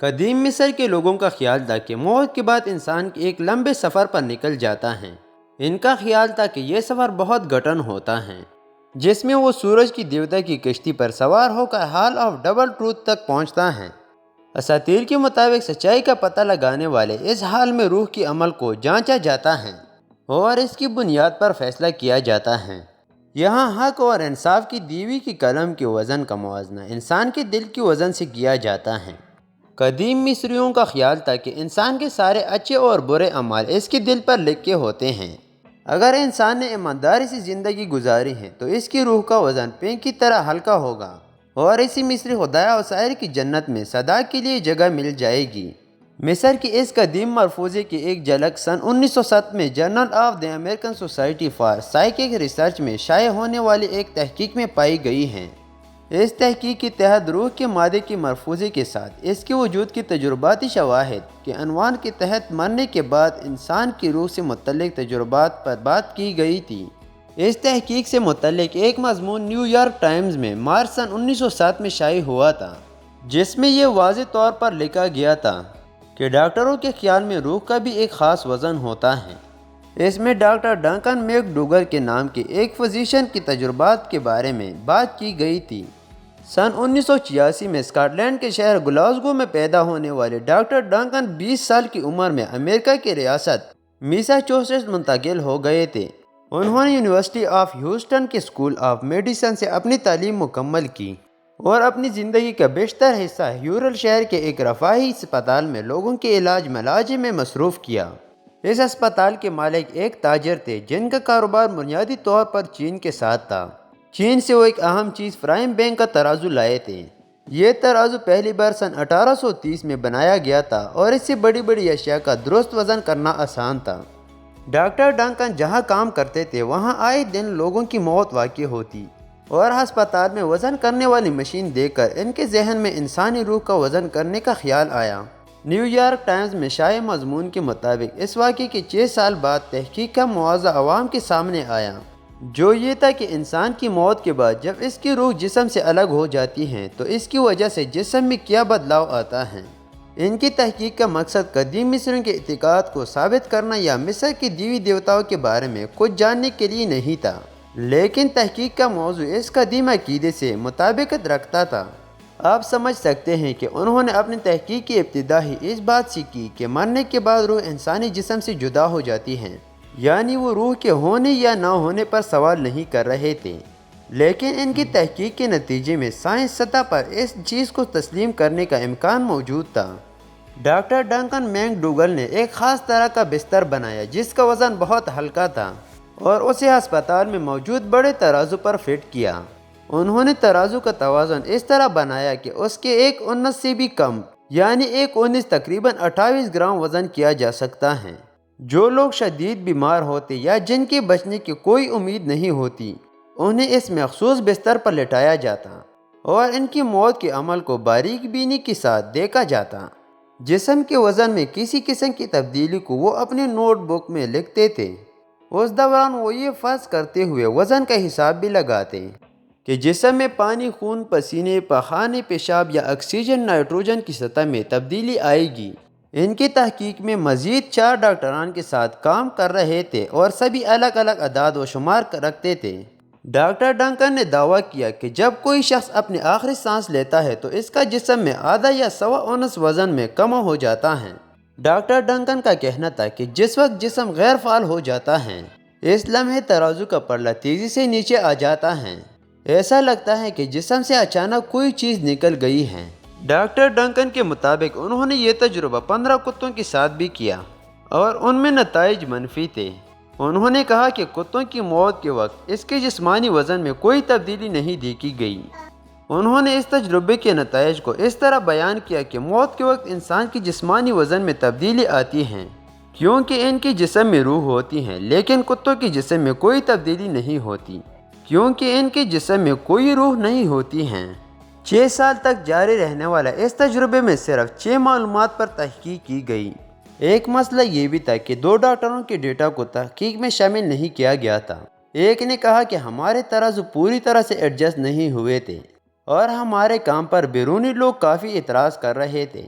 قدیم مصر کے لوگوں کا خیال تھا کہ موت کے بعد انسان ایک لمبے سفر پر نکل جاتا ہے۔ ان کا خیال تھا کہ یہ سفر بہت گھٹن ہوتا ہے، جس میں وہ سورج کی دیوتا کی کشتی پر سوار ہو کر ہال آف ڈبل ٹروتھ تک پہنچتا ہے۔ اساطیر کے مطابق سچائی کا پتہ لگانے والے اس حال میں روح کے عمل کو جانچا جاتا ہے اور اس کی بنیاد پر فیصلہ کیا جاتا ہے۔ یہاں حق اور انصاف کی دیوی کی قلم کے وزن کا موازنہ انسان کے دل کے وزن سے کیا جاتا ہے۔ قدیم مصریوں کا خیال تھا کہ انسان کے سارے اچھے اور برے اعمال اس کے دل پر لکھے ہوتے ہیں۔ اگر انسان نے ایمانداری سے زندگی گزاری ہے تو اس کی روح کا وزن پینک کی طرح ہلکا ہوگا اور اسی مصری خدایا وسائر کی جنت میں سدا کے لیے جگہ مل جائے گی۔ مصر کی اس قدیم ملفوظے کی ایک جھلک سن 1907 میں Journal of the American Society for Psychic Research میں شائع ہونے والی ایک تحقیق میں پائی گئی ہے۔ اس تحقیق کے تحت روح کے مادے کے ملفوظے کے ساتھ اس کے وجود کی تجرباتی شواہد کے عنوان کے تحت مرنے کے بعد انسان کی روح سے متعلق تجربات پر بات کی گئی تھی۔ اس تحقیق سے متعلق ایک مضمون نیو یارک ٹائمز میں مارچ سن 1907 میں شائع ہوا تھا، جس میں یہ واضح طور پر لکھا گیا تھا کہ ڈاکٹروں کے خیال میں روح کا بھی ایک خاص وزن ہوتا ہے۔ اس میں ڈاکٹر ڈنکن میک ڈوگل کے نام کے ایک فزیشین کے تجربات کے بارے میں بات کی گئی تھی۔ سن 1986 میں اسکاٹ لینڈ کے شہر گلاسگو میں پیدا ہونے والے ڈاکٹر ڈنکن 20 سال کی عمر میں امریکہ کی ریاست میساچوسیٹس منتقل ہو گئے تھے۔ انہوں نے یونیورسٹی آف ہیوسٹن کے اسکول آف میڈیسن سے اپنی تعلیم مکمل کی اور اپنی زندگی کا بیشتر حصہ ہیورل شہر کے ایک رفاہی اسپتال میں لوگوں کے علاج معالجے میں مصروف کیا۔ اس اسپتال کے مالک ایک تاجر تھے جن کا کاروبار بنیادی طور پر چین کے ساتھ تھا۔ چین سے وہ ایک اہم چیز فرائم بینک کا ترازو لائے تھے۔ یہ ترازو پہلی بار سن 1830 میں بنایا گیا تھا اور اس سے بڑی بڑی اشیاء کا درست وزن کرنا آسان تھا۔ ڈاکٹر ڈنکن جہاں کام کرتے تھے وہاں آئے دن لوگوں کی موت واقع ہوتی اور ہسپتال میں وزن کرنے والی مشین دیکھ کر ان کے ذہن میں انسانی روح کا وزن کرنے کا خیال آیا۔ نیو یارک ٹائمز میں شائع مضمون کے مطابق اس واقعے کے 6 سال بعد تحقیق کا مواضع عوام کے سامنے آیا، جو یہ تھا کہ انسان کی موت کے بعد جب اس کی روح جسم سے الگ ہو جاتی ہے تو اس کی وجہ سے جسم میں کیا بدلاؤ آتا ہے۔ ان کی تحقیق کا مقصد قدیم مصریوں کے اعتقاد کو ثابت کرنا یا مصر کے دیوی دیوتاؤں کے بارے میں کچھ جاننے کے لیے نہیں تھا، لیکن تحقیق کا موضوع اس قدیم عقیدے سے مطابقت رکھتا تھا۔ آپ سمجھ سکتے ہیں کہ انہوں نے اپنی تحقیق کی ابتدا ہی اس بات سے کی کہ مرنے کے بعد روح انسانی جسم سے جدا ہو جاتی ہے، یعنی وہ روح کے ہونے یا نہ ہونے پر سوال نہیں کر رہے تھے، لیکن ان کی تحقیق کے نتیجے میں سائنس سطح پر اس چیز کو تسلیم کرنے کا امکان موجود تھا۔ ڈاکٹر ڈنکن میک ڈوگل نے ایک خاص طرح کا بستر بنایا جس کا وزن بہت ہلکا تھا اور اسے ہسپتال میں موجود بڑے ترازو پر فٹ کیا۔ انہوں نے ترازو کا توازن اس طرح بنایا کہ اس کے ایک اونس سے بھی کم، یعنی ایک اونس تقریباً 28 گرام وزن کیا جا سکتا ہے۔ جو لوگ شدید بیمار ہوتے یا جن کے بچنے کی کوئی امید نہیں ہوتی، انہیں اس مخصوص بستر پر لٹایا جاتا اور ان کی موت کے عمل کو باریک بینی کے ساتھ دیکھا جاتا۔ جسم کے وزن میں کسی قسم کی تبدیلی کو وہ اپنے نوٹ بک میں لکھتے تھے۔ اس دوران وہ یہ فرض کرتے ہوئے وزن کا حساب بھی لگاتے کہ جسم میں پانی، خون، پسینے، پخانے، پیشاب یا آکسیجن نائٹروجن کی سطح میں تبدیلی آئے گی۔ ان کی تحقیق میں مزید 4 ڈاکٹران کے ساتھ کام کر رہے تھے اور سبھی الگ الگ اعداد و شمار رکھتے تھے۔ ڈاکٹر ڈنکن نے دعویٰ کیا کہ جب کوئی شخص اپنی آخری سانس لیتا ہے تو اس کا جسم میں آدھا یا سوا اونس وزن میں کم ہو جاتا ہے۔ ڈاکٹر ڈنکن کا کہنا تھا کہ جس وقت جسم غیر فعال ہو جاتا ہے، اس لمحے ترازو کا پلڑا تیزی سے نیچے آ جاتا ہے۔ ایسا لگتا ہے کہ جسم سے اچانک کوئی چیز نکل گئی ہے۔ ڈاکٹر ڈنکن کے مطابق انہوں نے یہ تجربہ 15 کتوں کے ساتھ بھی کیا اور ان میں نتائج منفی تھے۔ انہوں نے کہا کہ کتوں کی موت کے وقت اس کے جسمانی وزن میں کوئی تبدیلی نہیں دیکھی گئی۔ انہوں نے اس تجربے کے نتائج کو اس طرح بیان کیا کہ موت کے وقت انسان کی جسمانی وزن میں تبدیلی آتی ہے کیونکہ ان کی جسم میں روح ہوتی ہے، لیکن کتوں کے جسم میں کوئی تبدیلی نہیں ہوتی کیونکہ ان کے جسم میں کوئی روح نہیں ہوتی ہے۔ 6 سال تک جاری رہنے والا اس تجربے میں صرف 6 معلومات پر تحقیق کی گئی۔ ایک مسئلہ یہ بھی تھا کہ 2 ڈاکٹروں کے ڈیٹا کو تحقیق میں شامل نہیں کیا گیا تھا۔ ایک نے کہا کہ ہمارے ترازو پوری طرح سے ایڈجسٹ نہیں ہوئے تھے اور ہمارے کام پر بیرونی لوگ کافی اعتراض کر رہے تھے۔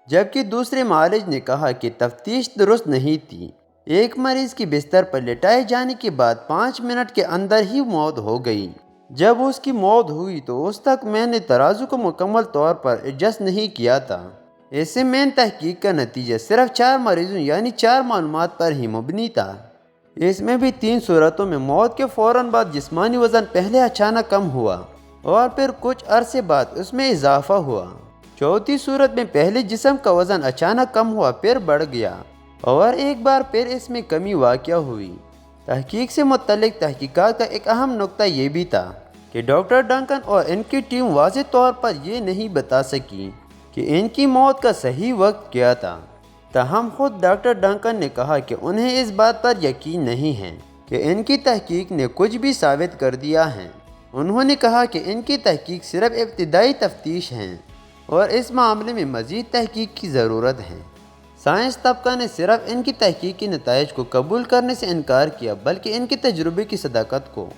جبکہ دوسرے معالج نے کہا کہ تفتیش درست نہیں تھی۔ ایک مریض کی بستر پر لٹائے جانے کے بعد 5 منٹ کے اندر ہی موت ہو گئی۔ جب اس کی موت ہوئی تو اس تک میں نے ترازو کو مکمل طور پر ایڈجسٹ نہیں کیا تھا۔ اس سے مین تحقیق کا نتیجہ صرف 4 مریضوں یعنی 4 معلومات پر ہی مبنی تھا۔ اس میں بھی 3 صورتوں میں موت کے فوراً بعد جسمانی وزن پہلے اچانک کم ہوا اور پھر کچھ عرصے بعد اس میں اضافہ ہوا۔ چوتھی صورت میں پہلے جسم کا وزن اچانک کم ہوا پھر بڑھ گیا اور ایک بار پھر اس میں کمی واقع ہوئی۔ تحقیق سے متعلق تحقیقات کا ایک اہم نقطہ یہ بھی تھا کہ ڈاکٹر ڈنکن اور ان کی ٹیم واضح طور پر یہ نہیں بتا سکی کہ ان کی موت کا صحیح وقت کیا تھا۔ تاہم خود ڈاکٹر ڈنکن نے کہا کہ انہیں اس بات پر یقین نہیں ہے کہ ان کی تحقیق نے کچھ بھی ثابت کر دیا ہے۔ انہوں نے کہا کہ ان کی تحقیق صرف ابتدائی تفتیش ہے اور اس معاملے میں مزید تحقیق کی ضرورت ہے۔ سائنس طبقہ نے صرف ان کی تحقیقی نتائج کو قبول کرنے سے انکار کیا بلکہ ان کے تجربے کی صداقت کو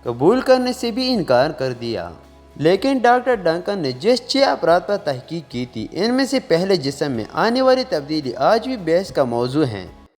قبول کرنے سے بھی انکار کر دیا۔ لیکن ڈاکٹر ڈنکن نے جس 6 افراد پر تحقیق کی تھی ان میں سے پہلے جسم میں آنے والی تبدیلی آج بھی بحث کا موضوع ہے۔